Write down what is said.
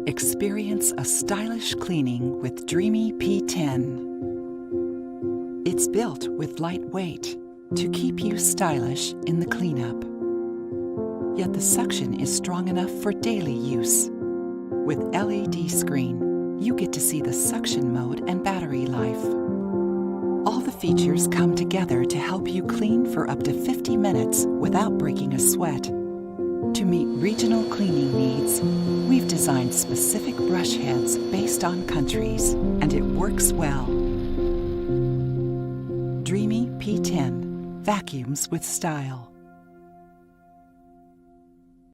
Experience a stylish cleaning with Dreame P10. It's built with light weight to keep you stylish in the cleanup. Yet the suction is strong enough for daily use. With LED screen, you get to see the suction mode and battery life. All the features come together to help you clean for up to 50 minutes without breaking a sweat. To meet regional cleaning needs, we've designed specific brush heads based on countries, and it works well. Dreame P10 vacuums with style.